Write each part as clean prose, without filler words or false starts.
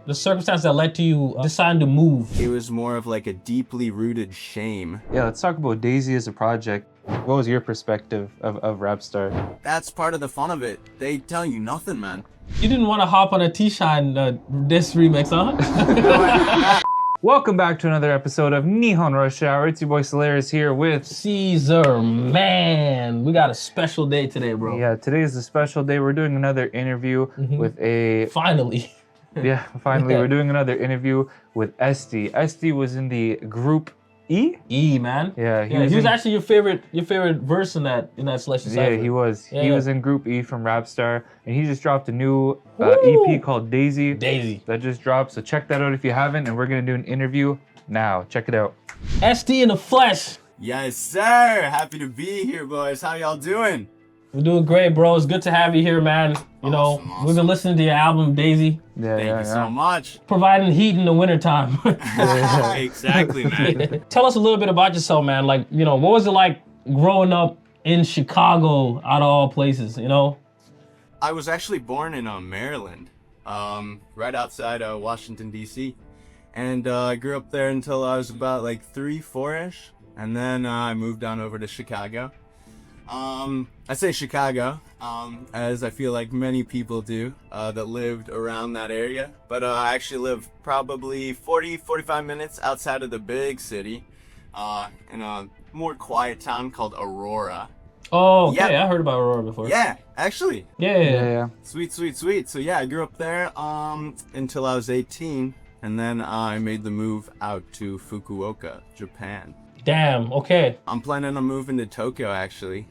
the circumstance that led to you deciding to move? It was more of like a deeply rooted shame. Yeah, let's talk about Daisy as a project. What was your perspective of Rapstar? That's part of the fun of it. They tell you nothing, man. You didn't want to hop on a T-Shine this remix, huh? Welcome back to another episode of Nihon Rush Hour. It's your boy Solaris here with Caesar, man. We got a special day today, bro. Yeah, today is a special day. We're doing another interview with a... Finally. Yeah, finally, we're doing another interview with ESTEY. ESTEY was in the group E? E, man. Yeah, he was actually your favorite verse in that selection. Yeah, Cipher. he was. Yeah, he was in group E from Rapstar, and he just dropped a new EP called Daisy. Daisy. That just dropped, so check that out if you haven't, and we're gonna do an interview now. Check it out. ESTEY in the flesh. Yes, sir. Happy to be here, boys. How y'all doing? We're doing great, bro. It's good to have you here, man. You know, we've been listening to your album, Daisy. Yeah, Thank you so much. Providing heat in the wintertime. Exactly, man. Tell us a little bit about yourself, man. Like, you know, what was it like growing up in Chicago, out of all places, you know? I was actually born in Maryland, right outside Washington, D.C. And I grew up there until I was about like 3, 4-ish. And then I moved on over to Chicago. I say Chicago, as I feel like many people do that lived around that area. But I actually live probably 40, 45 minutes outside of the big city in a more quiet town called Aurora. Oh, okay. Yeah. I heard about Aurora before. Yeah, actually. Yeah. Sweet. So yeah, I grew up there until I was 18. And then I made the move out to Fukuoka, Japan. Damn, okay. I'm planning on moving to Tokyo, actually.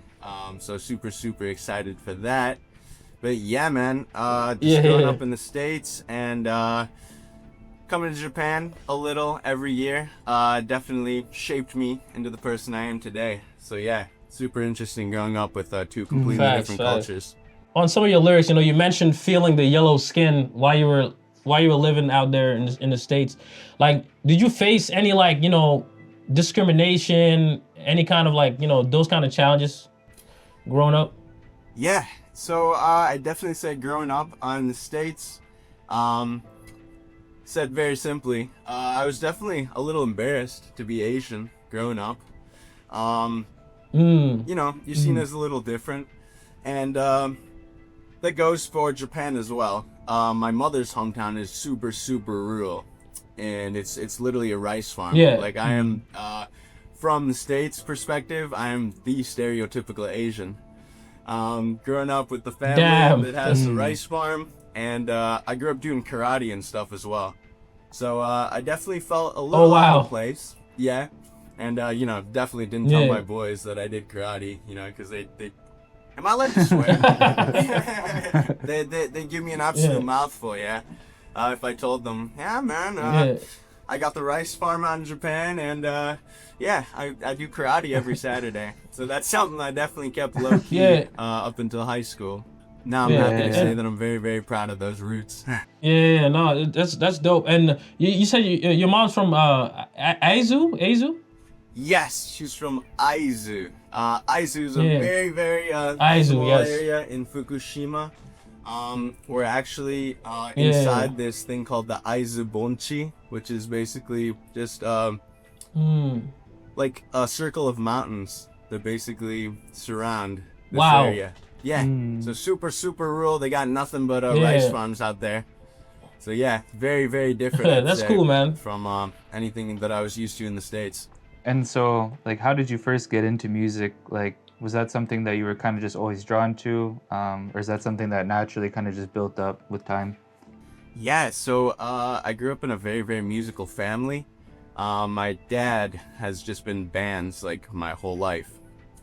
So super excited for that. But yeah, man, growing up in the States and coming to Japan a little every year definitely shaped me into the person I am today. So yeah, super interesting growing up with two completely different cultures. On some of your lyrics, you know, you mentioned feeling the yellow skin while you were living out there in the States. Like, did you face any, like, you know, discrimination, any kind of, like, you know, those kind of challenges growing up? Yeah, so I definitely say growing up in the States, said very simply, I was definitely a little embarrassed to be Asian growing up. You know, you're seen as a little different, and that goes for Japan as well. My mother's hometown is super rural, and it's literally a rice farm. Yeah. Like I am, from the States perspective, I am the stereotypical Asian. Growing up with the family that has the rice farm, and I grew up doing karate and stuff as well. So I definitely felt a little out of place. Yeah, and you know, definitely didn't tell my boys that I did karate. You know, because they am I allowed to swear? they give me an absolute mouthful. Yeah, if I told them, yeah, man, I got the rice farm out in Japan, and yeah, I do karate every Saturday. So that's something I definitely kept low key up until high school. Now I'm happy to say that I'm very proud of those roots. No, that's dope. And you said your mom's from Aizu? Yes, she's from Aizu. Aizu is a very Aizu, small area in Fukushima. We're actually inside this thing called the Aizu Bonchi, which is basically just like a circle of mountains that basically surround this area. Yeah, so super rural. They got nothing but rice farms out there. So yeah, very different. That's cool, man. From anything that I was used to in the States. And so, like, how did you first get into music? Like, was that something that you were kind of just always drawn to? Or is that something that naturally kind of just built up with time? Yeah, so I grew up in a very musical family. My dad has just been bands like my whole life.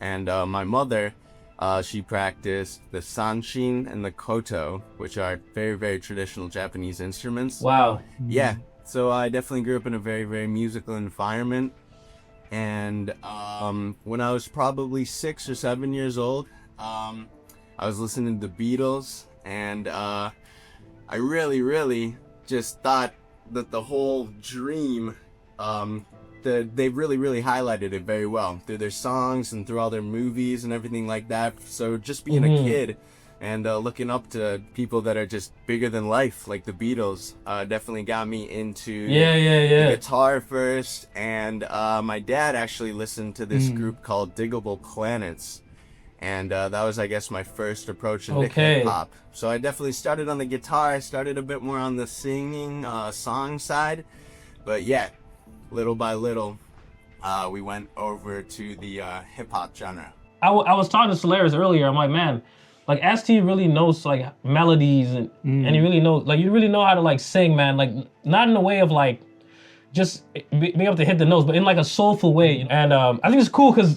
And my mother, she practiced the sanshin and the koto, which are very traditional Japanese instruments. Wow. Yeah, so I definitely grew up in a very musical environment. And when I was probably 6 or 7 years old, I was listening to the Beatles, and I really just thought that the whole dream, they really highlighted it very well through their songs and through all their movies and everything like that. So just being a kid and looking up to people that are just bigger than life, like the Beatles, definitely got me into the guitar first. And my dad actually listened to this group called Diggable Planets. And that was, I guess, my first approach into hip hop. So I definitely started on the guitar. I started a bit more on the singing, song side. But yeah, little by little, we went over to the hip hop genre. I was talking to Solaris earlier. I'm like, man, like ST really knows like melodies and he really knows, like you really know how to like sing, man. Like not in a way of like just being able to hit the notes, but in like a soulful way. And I think it's cool because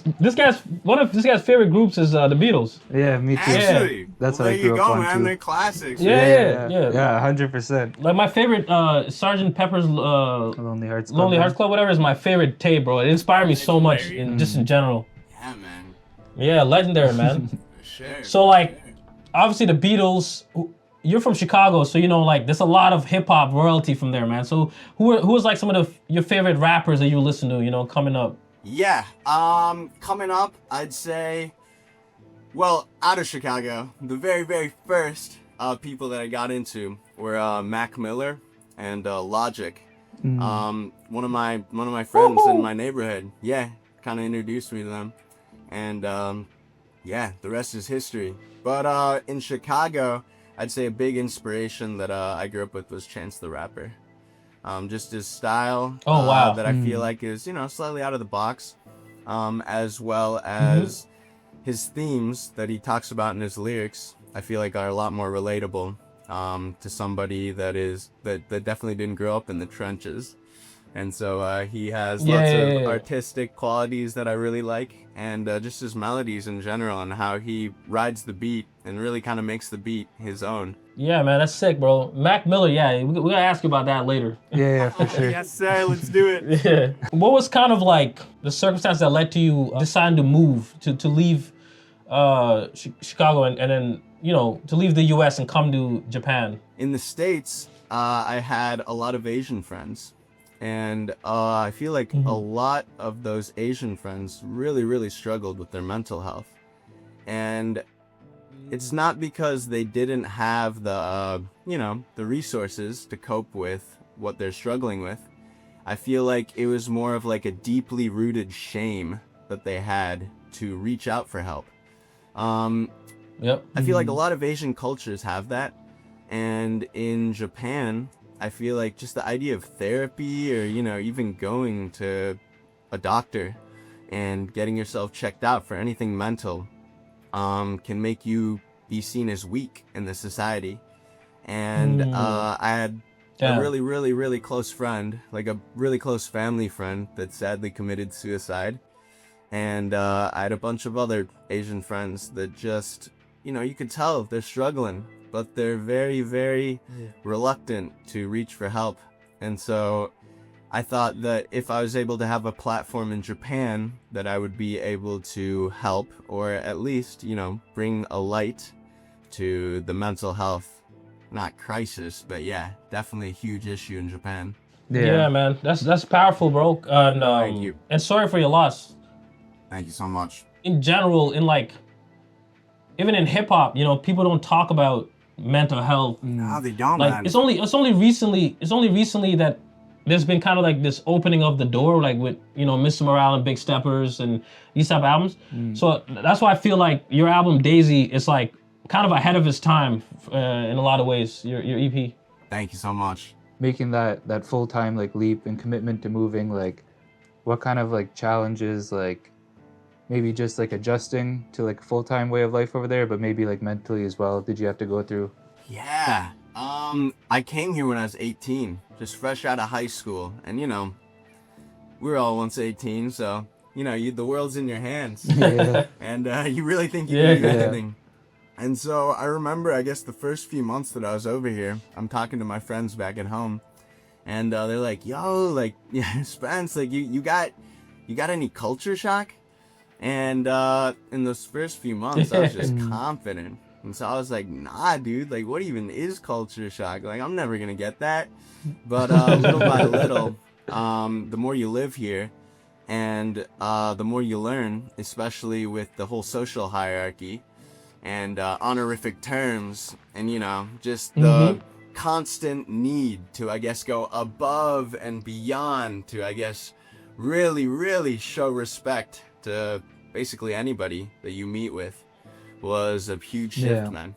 one of this guy's favorite groups is the Beatles. Yeah, me too. Actually, that's well, what I grew up on man. too. They're classics. Yeah, 100%. Like my favorite Sgt. Pepper's Lonely Hearts Club, whatever, is my favorite tape, bro. It inspired me so much, just in general. Yeah, man. Yeah, legendary, man. For sure. So like, obviously the Beatles. You're from Chicago, so you know like there's a lot of hip hop royalty from there, man. So who was like some of your favorite rappers that you listen to, you know, coming up? Yeah, coming up, I'd say, well, out of Chicago, the very, very first people that I got into were Mac Miller and Logic. One of my friends in my neighborhood, kind of introduced me to them, and the rest is history. But in Chicago, I'd say a big inspiration that I grew up with was Chance the Rapper. Just his style that I feel like is, you know, slightly out of the box, as well as his themes that he talks about in his lyrics, I feel like are a lot more relatable to somebody that definitely didn't grow up in the trenches. And so he has lots of artistic qualities that I really like, and just his melodies in general and how he rides the beat and really kind of makes the beat his own. Yeah, man, that's sick, bro. Mac Miller, we gotta ask you about that later. Yeah, for sure. Yes, sir, let's do it. Yeah. What was kind of like the circumstance that led to you deciding to move, to leave Chicago and then, you know, to leave the US and come to Japan? In the States, I had a lot of Asian friends. And I feel like a lot of those Asian friends really, really struggled with their mental health. And it's not because they didn't have the resources to cope with what they're struggling with. I feel like it was more of like a deeply rooted shame that they had to reach out for help. I feel like a lot of Asian cultures have that. And in Japan, I feel like just the idea of therapy or, you know, even going to a doctor and getting yourself checked out for anything mental can make you be seen as weak in the society. And I had a really, really, really close friend, like a really close family friend that sadly committed suicide. And I had a bunch of other Asian friends that just, you know, you could tell they're struggling, but they're very, very reluctant to reach for help. And so I thought that if I was able to have a platform in Japan, that I would be able to help, or at least, you know, bring a light to the mental health, not crisis, but definitely a huge issue in Japan. Yeah, man, that's powerful, bro. And Thank you. And sorry for your loss. Thank you so much. In general, in like, even in hip hop, you know, people don't talk about mental health. No, they don't, like, man. It's only recently that there's been kind of like this opening of the door, like with, you know, Mr. Morale and Big Steppers and these type of albums. So that's why I feel like your album Daisy is like kind of ahead of its time in a lot of ways. Your EP. Thank you so much. Making that full-time like leap and commitment to moving, like what kind of like challenges, like maybe just like adjusting to like a full-time way of life over there, but maybe like mentally as well, did you have to go through? Yeah. I came here when I was 18, just fresh out of high school. And, you know, we're all once 18, so, you know, the world's in your hands. And you really think you can do anything. And so I remember, I guess, the first few months that I was over here, I'm talking to my friends back at home. And they're like, yo, like, Spence, like, you got any culture shock? And in those first few months, I was just confident. And so I was like, nah, dude, like, what even is culture shock? Like, I'm never going to get that. But little by little, the more you live here and the more you learn, especially with the whole social hierarchy and honorific terms, and you know, just the constant need to, I guess, go above and beyond to, I guess, really show respect to basically anybody that you meet with was a huge shift, man.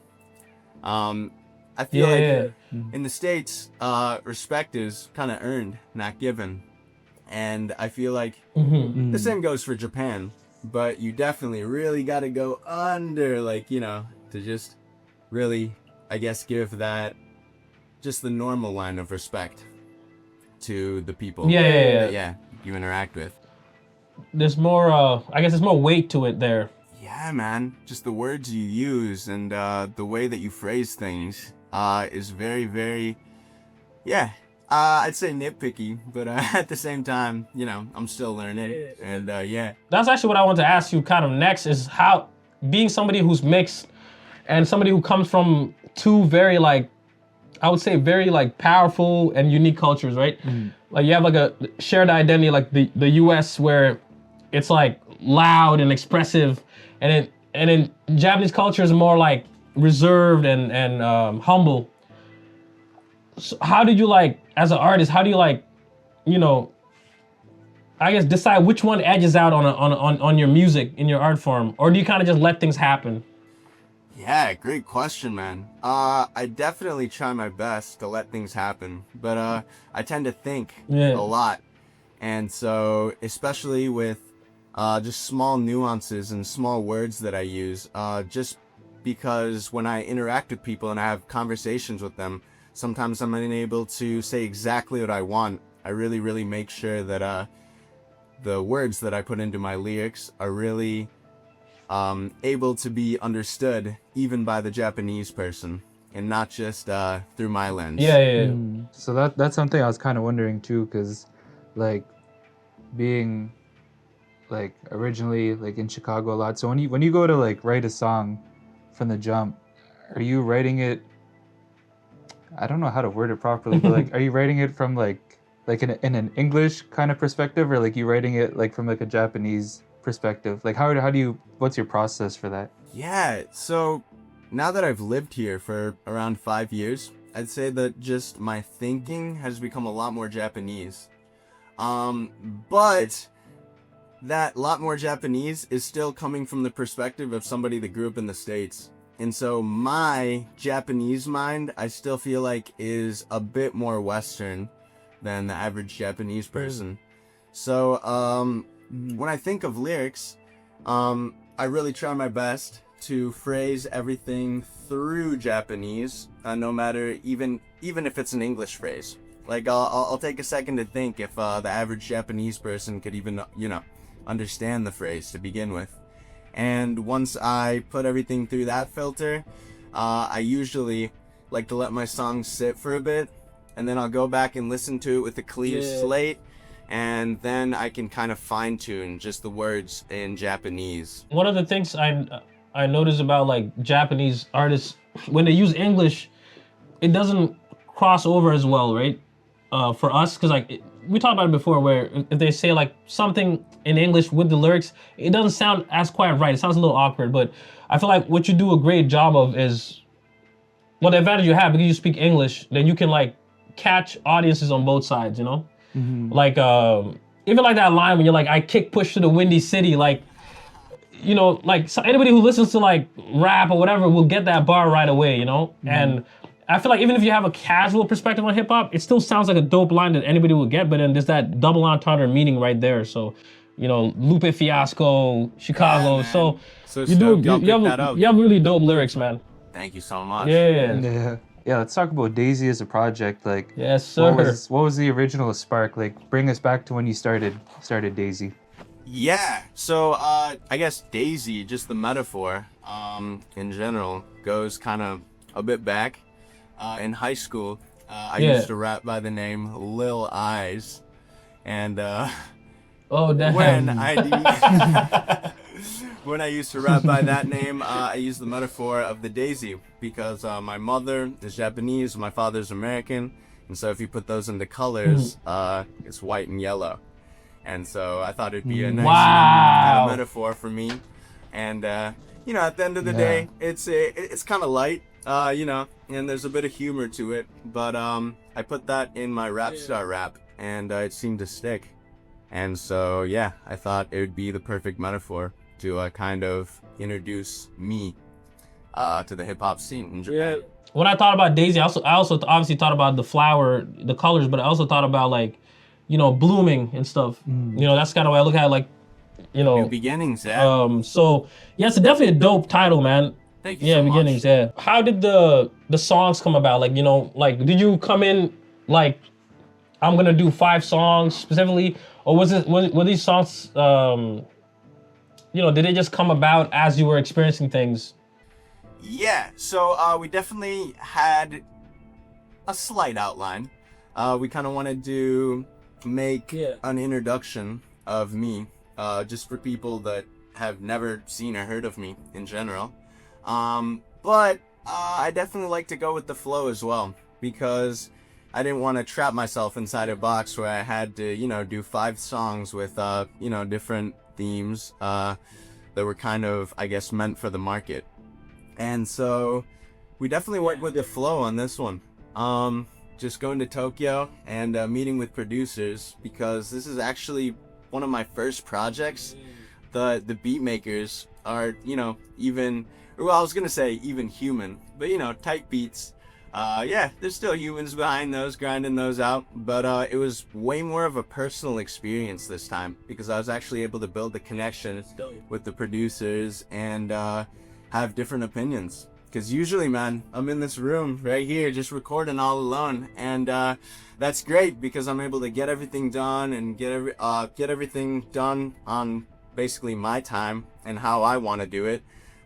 I feel like in the States, respect is kind of earned, not given. And I feel like the same goes for Japan, but you definitely really got to go under, like, you know, to just really, I guess, give that, just the normal line of respect to the people that you interact with. There's more, I guess there's more weight to it there. Yeah, man. Just the words you use and the way that you phrase things is very, I'd say nitpicky, but at the same time, you know, I'm still learning. And That's actually what I want to ask you kind of next is how, being somebody who's mixed and somebody who comes from two very, like, I would say very, like, powerful and unique cultures, right? Like, you have, like, a shared identity, like the US, where it's, like, loud and expressive, and then Japanese culture is more, like, reserved and humble. So how did you, like, as an artist, how do you, like, you know, I guess decide which one edges out on your music, in your art form, or do you kind of just let things happen? Yeah, great question, man. I definitely try my best to let things happen, but I tend to think a lot. And so, especially with just small nuances and small words that I use, just because when I interact with people and I have conversations with them, sometimes I'm unable to say exactly what I want. I really make sure that the words that I put into my lyrics are really able to be understood even by the Japanese person and not just through my lens. So that's something I was kind of wondering too, because like being like originally like in Chicago a lot, so when you go to like write a song from the jump, are you writing it, I don't know how to word it properly, but like are you writing it from like in an English kind of perspective, or like you writing it like from like a Japanese perspective? Like how do you, what's your process for that? Yeah, so now that I've lived here for around 5 years, I'd say that just my thinking has become a lot more Japanese. But that lot more Japanese is still coming from the perspective of somebody that grew up in the States. And so my Japanese mind, I still feel like is a bit more Western than the average Japanese person. So, when I think of lyrics, I really try my best to phrase everything through Japanese, no matter even if it's an English phrase. Like I'll take a second to think if the average Japanese person could even, you know, understand the phrase to begin with. And once I put everything through that filter, I usually like to let my song sit for a bit, and then I'll go back and listen to it with a clean slate. And then I can kind of fine tune just the words in Japanese. One of the things I notice about like Japanese artists, when they use English, it doesn't cross over as well, right? For us, because like we talked about it before, where if they say like something in English with the lyrics, it doesn't sound as quite right. It sounds a little awkward, but I feel like what you do a great job of is, well, the advantage you have because you speak English, then you can like catch audiences on both sides, you know? Like even like that line when you're like, I kick push to the windy city, like, you know, like so anybody who listens to like rap or whatever will get that bar right away, you know? And I feel like even if you have a casual perspective on hip hop, it still sounds like a dope line that anybody will get, but then there's that double entendre meaning right there. So, you know, Lupe Fiasco, Chicago. Yeah, so you have really dope lyrics, man. Thank you so much. Yeah, let's talk about Daisy as a project. Like, yes, sir. What was the original spark? Like, bring us back to when you started Daisy. Yeah, so I guess Daisy, just the metaphor, in general, goes kind of a bit back. In high school, I used to rap by the name Lil Eyes, and oh damn. When I used to rap by that name, I used the metaphor of the daisy because my mother is Japanese, my father's American, and so if you put those into colors, it's white and yellow. And so I thought it'd be a nice kind of metaphor for me. And you know, at the end of the day, it's kind of light, you know, and there's a bit of humor to it. But I put that in my Rapstar rap, and it seemed to stick. And so, yeah, I thought it would be the perfect metaphor to kind of introduce me to the hip hop scene in Japan. Yeah. When I thought about Daisy, I also obviously thought about the flower, the colors, but I also thought about like, you know, blooming and stuff. You know, that's kind of why I look at it, like, you know. New beginnings, yeah. So yeah, it's definitely a dope title, man. Thank you so beginnings, much. yeah. How did the songs come about? Like, you know, like, did you come in like, I'm gonna do 5 songs specifically, or were these songs, you know, did they just come about as you were experiencing things? Yeah, so we definitely had a slight outline. We kind of wanted to make an introduction of me, just for people that have never seen or heard of me in general. But I definitely like to go with the flow as well, because I didn't want to trap myself inside a box where I had to, you know, do 5 songs with, you know, different themes that were kind of, I guess, meant for the market. And so we definitely went with the flow on this one. Just going to Tokyo and meeting with producers, because this is actually one of my first projects. The beat makers are, you know, even, well, I was gonna say even human, but you know, type beats. Yeah, there's still humans behind those, grinding those out. But it was way more of a personal experience this time, because I was actually able to build a connection with the producers and have different opinions. Because usually, man, I'm in this room right here just recording all alone, and that's great because I'm able to get everything done and get everything done on basically my time and how I want to do it.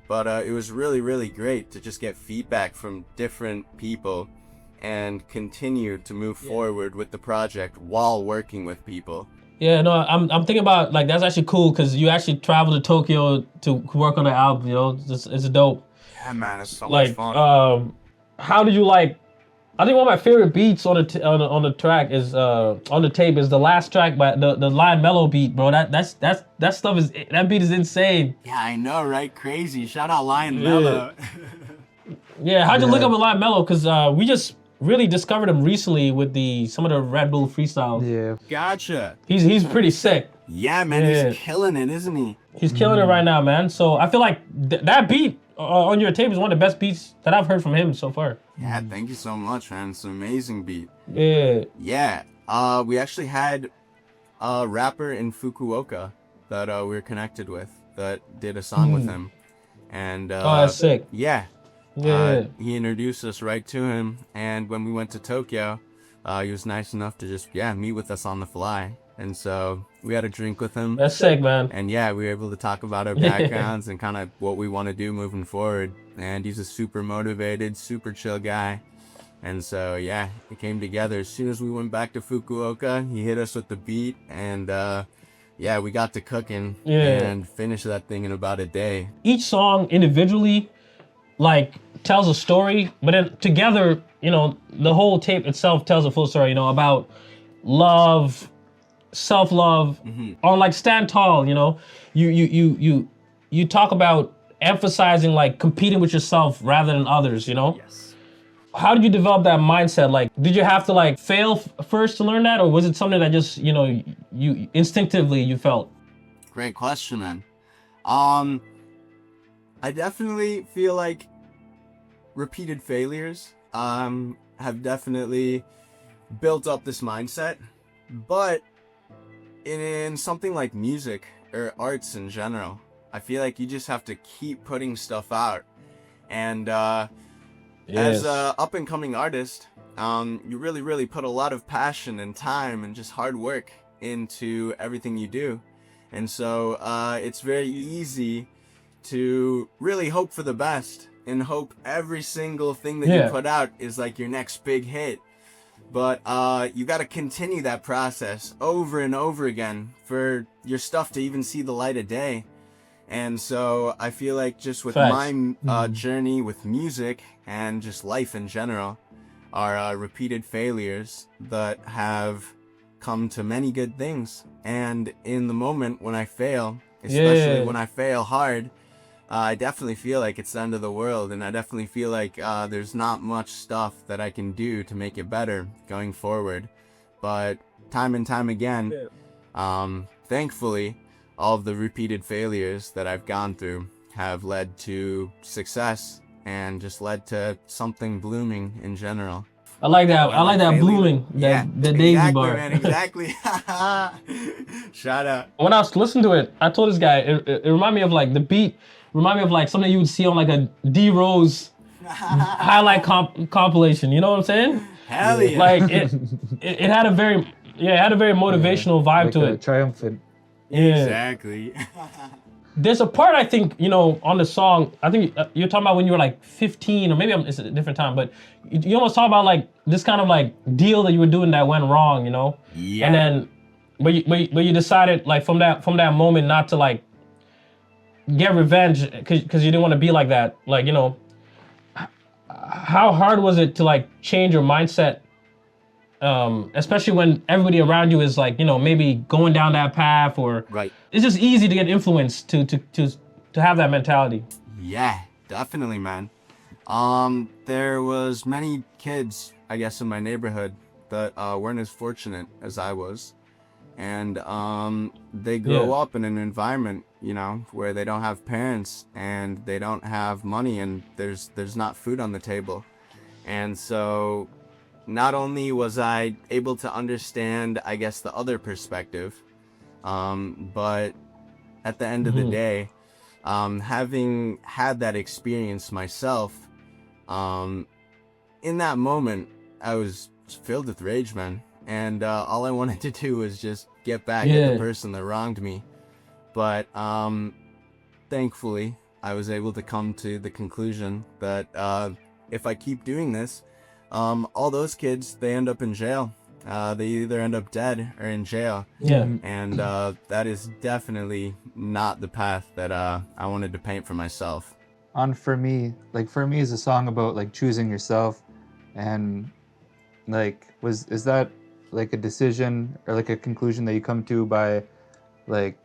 But it was really, really great to just get feedback from different people and continue to move forward with the project while working with people. Yeah, no, I'm thinking about, like, that's actually cool because you actually traveled to Tokyo to work on the album, you know, it's dope. Yeah, man, it's so Like, much fun. how did you like? I think one of my favorite beats on the track is on the tape is the last track by the Lion Melo beat, bro. That stuff is, that beat is insane. Yeah, I know, right? Crazy. Shout out Lion Melo. Yeah, how'd you look up with Lion Melo? Because we just really discovered him recently with some of the Red Bull freestyles. Yeah. Gotcha. He's pretty sick. Yeah, man, Yeah. he's killing it, isn't he? He's killing it right now, man. So I feel like that beat on your tape is one of the best beats that I've heard from him so far. Yeah, thank you so much, man. It's an amazing beat. Yeah. Yeah. We actually had a rapper in Fukuoka that we were connected with that did a song with him. And Oh, that's sick. yeah. Yeah. He introduced us right to him, and when we went to Tokyo, he was nice enough to just meet with us on the fly. And so we had a drink with him. That's sick, man. And yeah, we were able to talk about our backgrounds and kind of what we want to do moving forward. And he's a super motivated, super chill guy. And so yeah, it came together. As soon as we went back to Fukuoka, he hit us with the beat, and yeah, we got to cooking and finished that thing in about a day. Each song individually, like, tells a story, but then together, you know, the whole tape itself tells a full story, you know, about love, self-love, or like Stand Tall, you know, you talk about emphasizing like competing with yourself rather than others, you know? Yes. How did you develop that mindset? Like, did you have to like fail first to learn that, or was it something that just, you know, you instinctively you felt? Great question, man. I definitely feel like repeated failures have definitely built up this mindset, but in something like music or arts in general, I feel like you just have to keep putting stuff out. And as a up and coming artist, you really put a lot of passion and time and just hard work into everything you do. And so it's very easy to really hope for the best and hope every single thing that you put out is like your next big hit. But you got to continue that process over and over again for your stuff to even see the light of day. And so I feel like just with my journey with music and just life in general are repeated failures that have come to many good things. And in the moment when I fail, especially when I fail hard, I definitely feel like it's the end of the world, and I definitely feel like there's not much stuff that I can do to make it better going forward. But time and time again, thankfully, all of the repeated failures that I've gone through have led to success and just led to something blooming in general. I like that. I like that blooming. The Daisy exactly, bar. Man, exactly. Shout out. When I was listening to it, I told this guy it reminded me of like the beat. Remind me of like something you would see on like a D Rose highlight compilation. You know what I'm saying? Hell yeah. Like it had a very motivational vibe like to it. Triumphant. Yeah. Exactly. There's a part I think, you know, on the song, I think you're talking about when you were like 15, or maybe it's a different time, but you almost talk about like this kind of like deal that you were doing that went wrong, you know? Yeah. And then, but you decided like from that moment not to like get revenge because you didn't want to be like that. Like, you know, how hard was it to like change your mindset? Especially when everybody around you is like, you know, maybe going down that path, or Right. It's just easy to get influenced to have that mentality. Yeah, definitely, man. There was many kids, I guess, in my neighborhood that weren't as fortunate as I was. And they grow up in an environment, you know, where they don't have parents and they don't have money, and there's not food on the table. And so not only was I able to understand, I guess, the other perspective, but at the end of the day, having had that experience myself, in that moment, I was filled with rage, man. And all I wanted to do was just get back at the person that wronged me. But thankfully, I was able to come to the conclusion that if I keep doing this, all those kids, they end up in jail. They either end up dead or in jail. Yeah. And that is definitely not the path that I wanted to paint for myself. For me is a song about like choosing yourself, and like is that like a decision or like a conclusion that you come to by like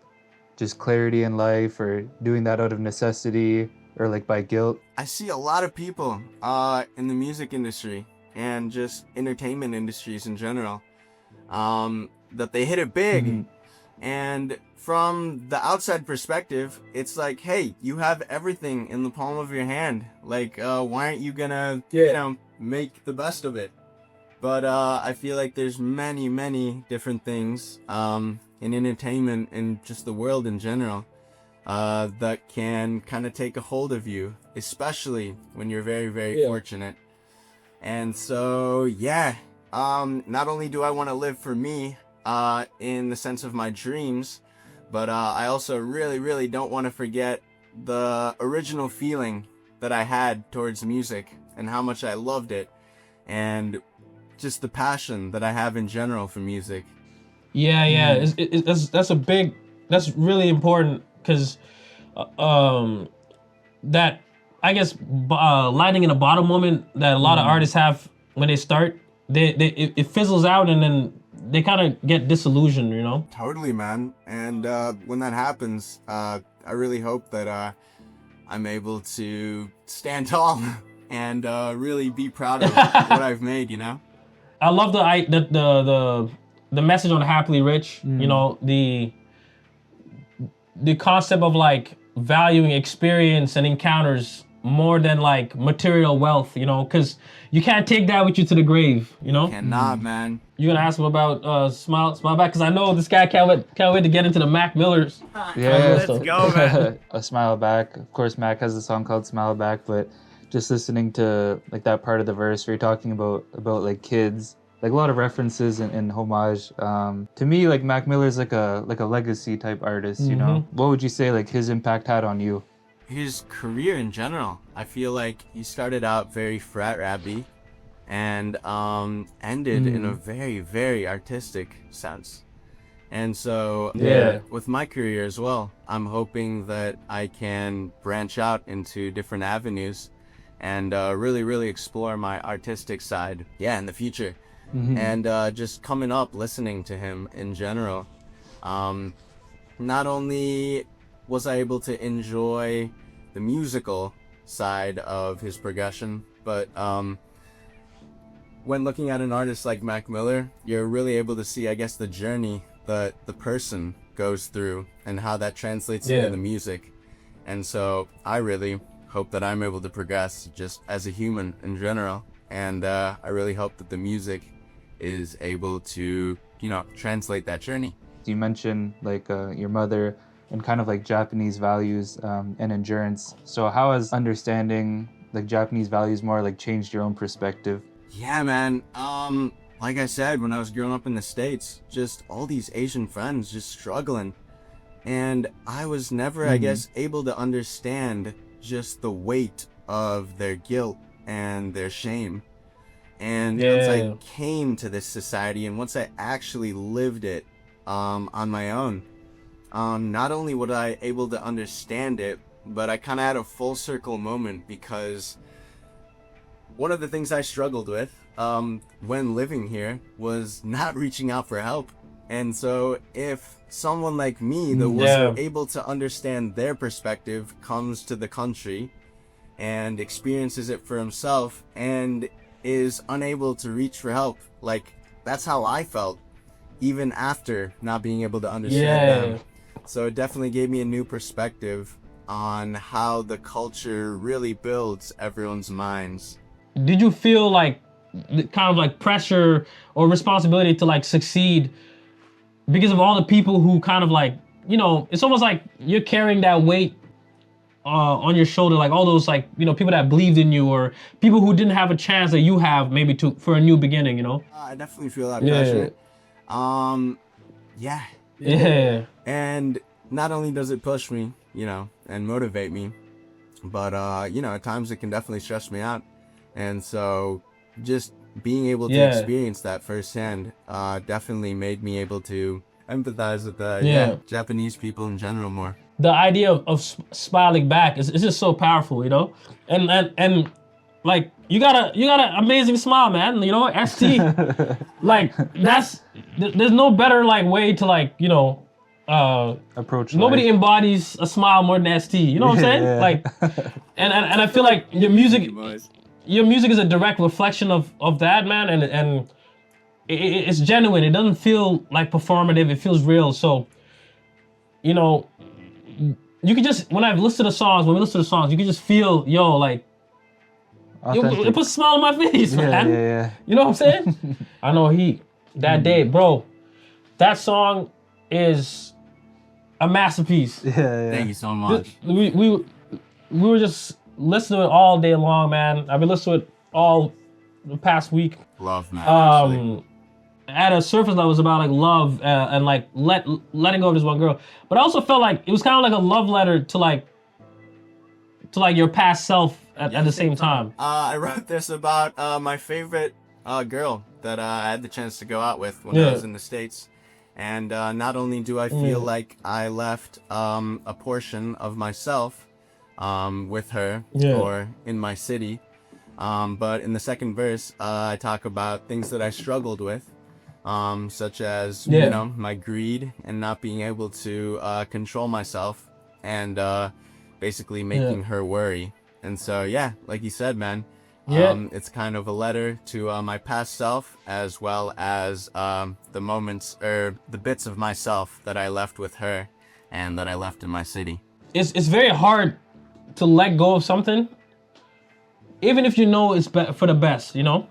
just clarity in life, or doing that out of necessity, or like by guilt? I see a lot of people in the music industry and just entertainment industries in general, that they hit it big. And from the outside perspective, it's like, hey, you have everything in the palm of your hand. Like, why aren't you gonna, you know, make the best of it? But I feel like there's many, many different things in entertainment and just the world in general that can kind of take a hold of you, especially when you're very, very fortunate. And so, yeah, not only do I want to live for me in the sense of my dreams, but I also really, really don't want to forget the original feeling that I had towards music and how much I loved it, and just the passion that I have in general for music. Yeah. That's really important, because that, I guess, lighting in a bottom moment that a lot of artists have when they start, it fizzles out, and then they kind of get disillusioned, you know? Totally, man. And when that happens, I really hope that I'm able to stand tall and really be proud of what I've made, you know? I love the message on Happily Rich, you know, the concept of like valuing experience and encounters more than like material wealth, you know, because you can't take that with you to the grave, you know? Cannot, man. You're gonna ask him about Smile Back, because I know this guy can't wait to get into the Mac Millers. Yeah, Let's go, man. A Smile Back. Of course, Mac has a song called Smile Back, but just listening to like that part of the verse where you're talking about like kids, like a lot of references and homage. To me, like Mac Miller's like a legacy type artist, you know? What would you say like his impact had on you? His career in general, I feel like he started out very frat rappy and ended in a very, very artistic sense. And so with my career as well, I'm hoping that I can branch out into different avenues and really, really explore my artistic side, in the future. And just coming up, listening to him in general, not only was I able to enjoy the musical side of his progression, but when looking at an artist like Mac Miller, you're really able to see, I guess, the journey that the person goes through and how that translates into the music. And so I really hope that I'm able to progress just as a human in general. And I really hope that the music is able to, you know, translate that journey. You mentioned like your mother and kind of like Japanese values and endurance. So how has understanding like Japanese values more like changed your own perspective? Yeah, man. Like I said, when I was growing up in the States, just all these Asian friends just struggling. And I was never, I guess, able to understand just the weight of their guilt and their shame. And once I came to this society and once I actually lived it on my own, not only was I able to understand it, but I kind of had a full circle moment, because one of the things I struggled with when living here was not reaching out for help. And so if someone like me that was able to understand their perspective comes to the country and experiences it for himself and is unable to reach for help, like that's how I felt even after not being able to understand them. So it definitely gave me a new perspective on how the culture really builds everyone's minds. Did you feel like kind of like pressure or responsibility to like succeed because of all the people who kind of like, you know, it's almost like you're carrying that weight on your shoulder, like all those like, you know, people that believed in you or people who didn't have a chance that you have maybe for a new beginning, you know? I definitely feel that pressure. And not only does it push me, you know, and motivate me, but you know, at times it can definitely stress me out. And so just being able to experience that firsthand definitely made me able to empathize with the Japanese people in general more. The idea of smiling back is just so powerful, you know? And like you got an amazing smile, man, you know? ST, like there's no better like way to like, you know, approach nobody life. Embodies a smile more than ST, you know what I'm saying? Like and I feel like your music is a direct reflection of that, man, and it's genuine. It doesn't feel like performative, it feels real. So, you know, you can just, when we listen to the songs, you can just feel, yo, like, it puts a smile on my face, man. You know what I'm saying? I know that day, bro, that song is a masterpiece. Thank you so much. We were just listening to it all day long, man. I've been listening to it all the past week. Love, man. At a surface level, it was about like love and like letting go of this one girl. But I also felt like it was kind of like a love letter to like your past self at the same time. I wrote this about my favorite girl that I had the chance to go out with when I was in the States. And not only do I feel like I left a portion of myself with her or in my city, but in the second verse, I talk about things that I struggled with. Such as, you know, my greed and not being able to control myself and basically making her worry. And so, yeah, like you said, man, it's kind of a letter to my past self, as well as the moments or the bits of myself that I left with her and that I left in my city. It's very hard to let go of something, even if you know it's for the best, you know?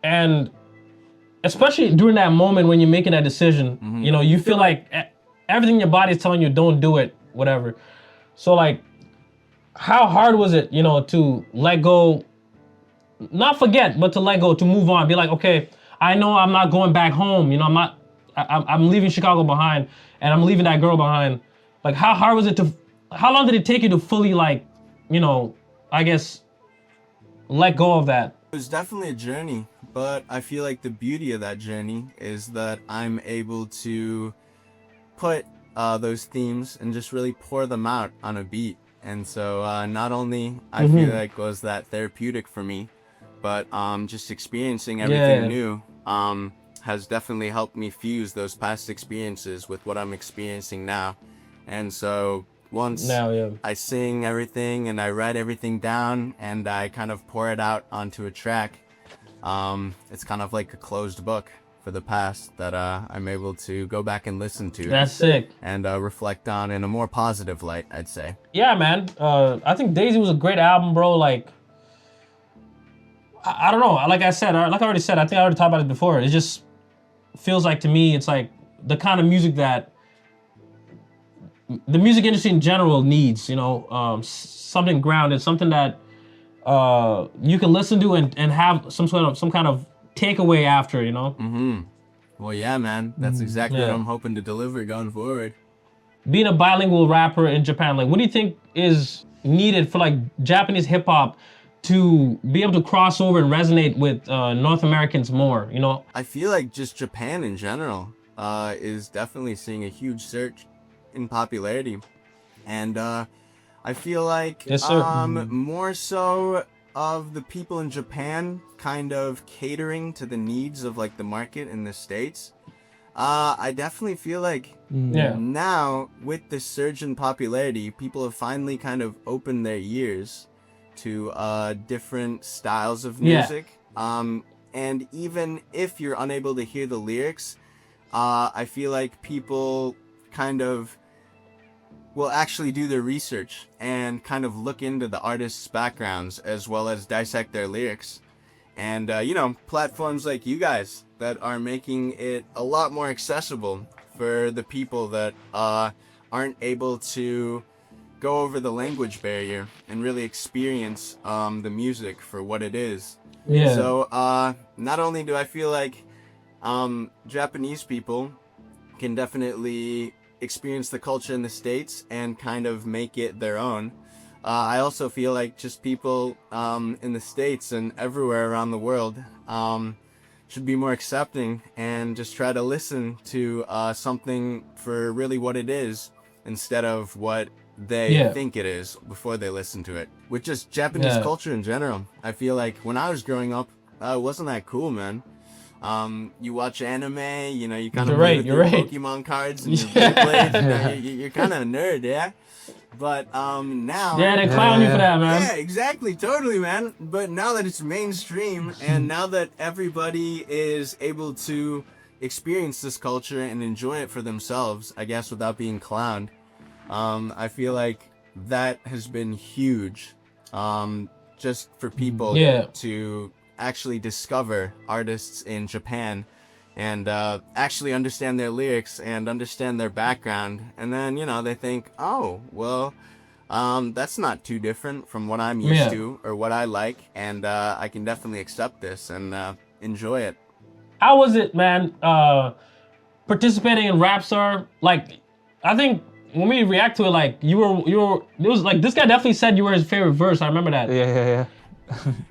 And especially during that moment when you're making that decision, you know, you feel like everything in your body is telling you don't do it, whatever. So like, how hard was it, you know, to let go, not forget, but to let go, to move on, be like, okay, I know I'm not going back home, you know, I'm leaving Chicago behind and I'm leaving that girl behind. Like, how hard was it how long did it take you to fully like, you know, I guess, let go of that? It was definitely a journey, but I feel like the beauty of that journey is that I'm able to put those themes and just really pour them out on a beat. And so not only I feel like was that therapeutic for me, but just experiencing everything new has definitely helped me fuse those past experiences with what I'm experiencing now. And so once Now, yeah. I sing everything and I write everything down and I kind of pour it out onto a track, it's kind of like a closed book for the past that I'm able to go back and listen to. That's sick. And reflect on in a more positive light, I'd say. Yeah, man. I think Daisy was a great album, bro. Like, I don't know. Like I already said, I think I already talked about it before. It just feels like to me, it's like the kind of music that the music industry in general needs, you know, something grounded, something that you can listen to and have some kind of takeaway after, you know? Mm-hmm. Well, yeah, man. That's exactly what I'm hoping to deliver going forward. Being a bilingual rapper in Japan, like, what do you think is needed for, like, Japanese hip-hop to be able to cross over and resonate with North Americans more, you know? I feel like just Japan in general is definitely seeing a huge surge in popularity. And I feel like Yes, sir. More so of the people in Japan kind of catering to the needs of like the market in the States. I definitely feel like now with this surge in popularity, people have finally kind of opened their ears to different styles of music. And even if you're unable to hear the lyrics, I feel like people kind of will actually do their research and kind of look into the artists' backgrounds as well as dissect their lyrics. And, you know, platforms like you guys that are making it a lot more accessible for the people that aren't able to go over the language barrier and really experience the music for what it is. Yeah. So not only do I feel like Japanese people can definitely experience the culture in the States and kind of make it their own, I also feel like just people in the States and everywhere around the world should be more accepting and just try to listen to something for really what it is instead of what they think it is before they listen to it. With just Japanese culture in general, I feel like when I was growing up, it wasn't that cool, man. You watch anime, you know, you kind of play with your Pokemon cards and your Beyblades. You're kind of a nerd, yeah? But now... Yeah, they clown you for that, man. Yeah, exactly, totally, man. But now that it's mainstream and now that everybody is able to experience this culture and enjoy it for themselves, I guess without being clowned, I feel like that has been huge just for people to actually discover artists in Japan and actually understand their lyrics and understand their background. And then, you know, they think, oh, well, that's not too different from what I'm used to or what I like. And I can definitely accept this and enjoy it. How was it, man, participating in Rapstar? Like, I think when we react to it, like, you were, it was like, this guy definitely said you were his favorite verse. I remember that. Yeah.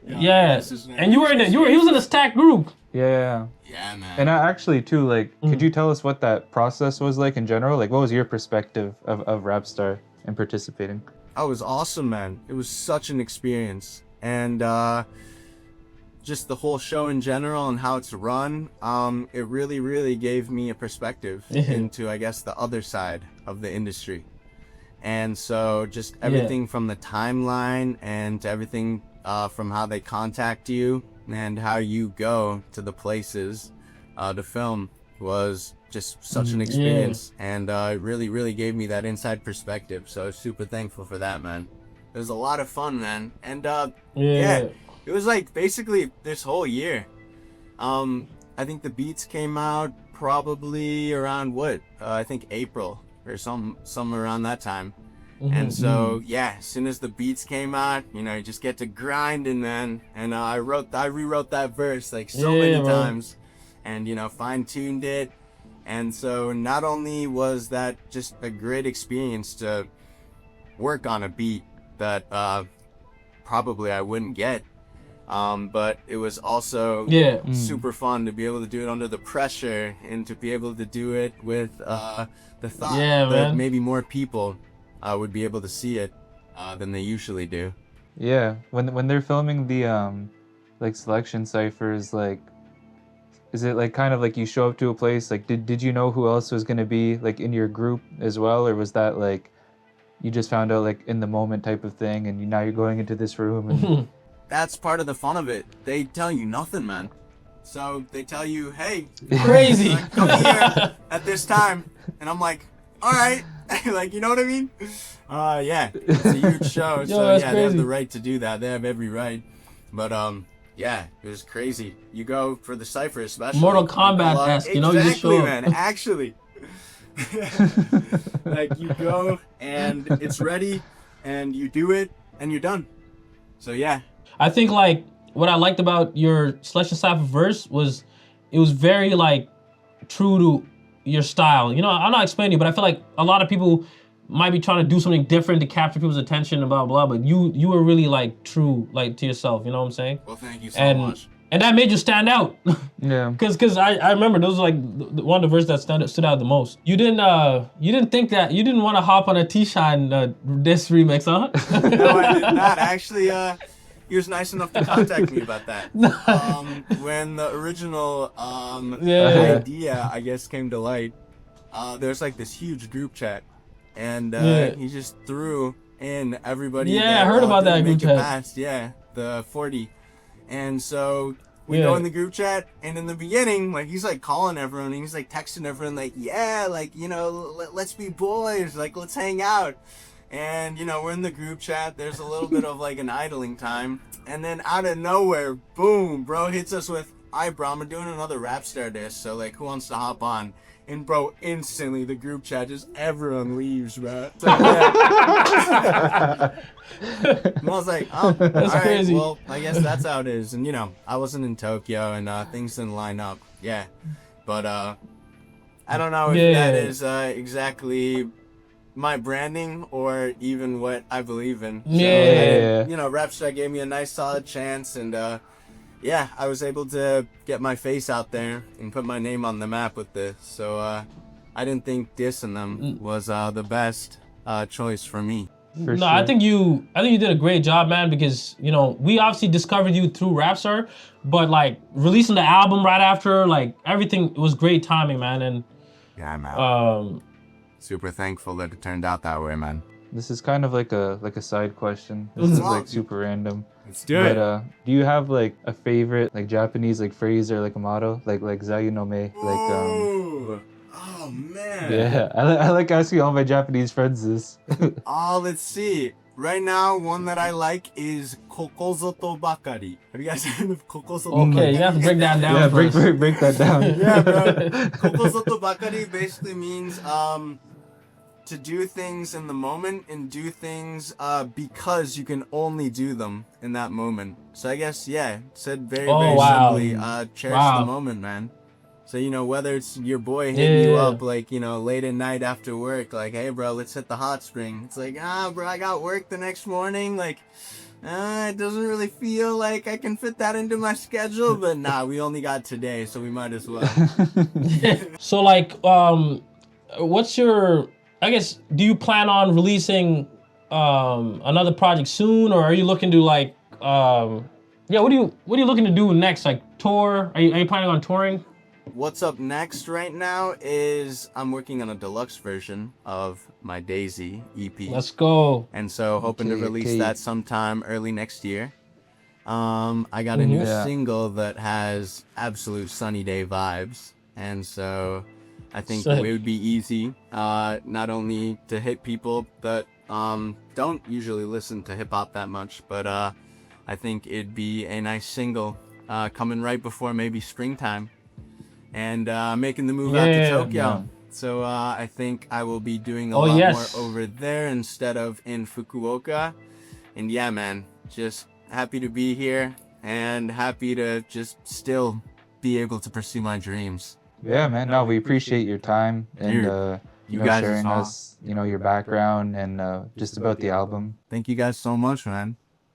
Yeah, and you were in it. He was in a stacked group. Yeah, man. And actually, too, like, could you tell us what that process was like in general? Like, what was your perspective of Rapstar and participating? Oh, it was awesome, man. It was such an experience, and just the whole show in general and how it's run. It really gave me a perspective into, I guess, the other side of the industry, and so just everything from the timeline and to everything. From how they contact you and how you go to the places to film was just such an experience, and it really gave me that inside perspective. So I was super thankful for that, man. It was a lot of fun, man, and it was like basically this whole year. I think the beats came out probably around I think April or somewhere around that time. And so, as soon as the beats came out, you know, you just get to grinding, man. And I rewrote that verse like so many times and, you know, fine-tuned it. And so not only was that just a great experience to work on a beat that probably I wouldn't get, but it was also super fun to be able to do it under the pressure and to be able to do it with the thought that maybe more people would be able to see it than they usually do. Yeah, when they're filming the like selection ciphers, like, is it like kind of like you show up to a place, like did you know who else was gonna be like in your group as well, or was that like you just found out like in the moment type of thing, and now you're going into this room and That's part of the fun of it. They tell you nothing, man. So they tell you, hey, Crazy. come here at this time. And I'm like, all right. Like, you know what I mean? Yeah, it's a huge show. So that's yeah, they have crazy. the right to do that. They have every right. But yeah, it was crazy. You go for the Cipher, especially. Mortal Kombat-esque, you know, you just show Exactly, up. man. Actually. Like, you go and it's ready and you do it and you're done. So yeah. I think like what I liked about your Slash and Cipher verse was it was very like true to your style. You know, I'm not explaining it, but I feel like a lot of people might be trying to do something different to capture people's attention and blah blah. But you were really like true like to yourself. You know what I'm saying? Well, thank you so much. And that made you stand out. yeah. Cause I remember those were like one of the verses that stood out the most. You didn't want to hop on a T-Shine this remix, huh? No, I did not. Actually, he was nice enough to contact me about that. When the original idea, I guess, came to light, there's like this huge group chat, and he just threw in everybody. Yeah, I heard about that group chat. Past, yeah, the 40. And so we go in the group chat, and in the beginning, like, he's like calling everyone, and he's like texting everyone, like, yeah, like, you know, let's be boys, like, let's hang out. And, you know, we're in the group chat, there's a little bit of like an idling time, and then out of nowhere, boom, bro hits us with, "Alright, bro, I'm doing another Rapstar disc, so like, who wants to hop on?" And bro, instantly the group chat, just everyone leaves, bro. So, yeah. And I was like, oh, That's all right, crazy. well, I guess that's how it is. And you know, I wasn't in Tokyo, and things didn't line up. Yeah, but I don't know if that is exactly my branding or even what I believe in. So, Yeah. you know, Rapstar gave me a nice solid chance, and yeah, I was able to get my face out there and put my name on the map with this. So I didn't think dissing them was the best choice for me. For No, sure. I think you did a great job, man, because, you know, we obviously discovered you through Rapstar, but like releasing the album right after, like everything, it was great timing, man. And Yeah, I'm out. Super thankful that it turned out that way, man. This is kind of like a side question. This is like super random. Let's do it. But do you have like a favorite like Japanese like phrase or like a motto like Zayu no me Ooh. Oh man. yeah I like asking all my Japanese friends this. Let's see. Right now, one that I like is kokozoto bakari. Have you guys heard of kokozoto? okay, you have to break that down Yeah, first. break that down. Yeah, bro. Kokozoto bakari basically means to do things in the moment and do things because you can only do them in that moment. So I guess, yeah, said very wow. simply, cherish Wow. the moment, man. So, you know, whether it's your boy hitting you Yeah. up, like, you know, late at night after work, like, hey, bro, let's hit the hot spring. It's like, bro, I got work the next morning. Like, it doesn't really feel like I can fit that into my schedule. But nah, we only got today, so we might as well. So like, what's your, I guess, do you plan on releasing another project soon, or are you looking to like, yeah, what are you looking to do next? Like tour? Are you planning on touring? What's up next right now is I'm working on a deluxe version of my Daisy EP. Let's go. And so hoping to Okay, release okay. that sometime early next year. I got a new Yeah. single that has absolute sunny day vibes. And so I think Sick. it would be easy, not only to hit people that don't usually listen to hip hop that much, but I think it'd be a nice single coming right before maybe springtime. And making the move out to Yeah. Tokyo. Yeah. So I think I will be doing a Oh, lot yes. more over there instead of in Fukuoka. And yeah, man, just happy to be here and happy to just still be able to pursue my dreams. Yeah, man. No, we appreciate your time and Dude, you you know, guys sharing are us, you know, your background and just about the album. Thank you guys so much, man.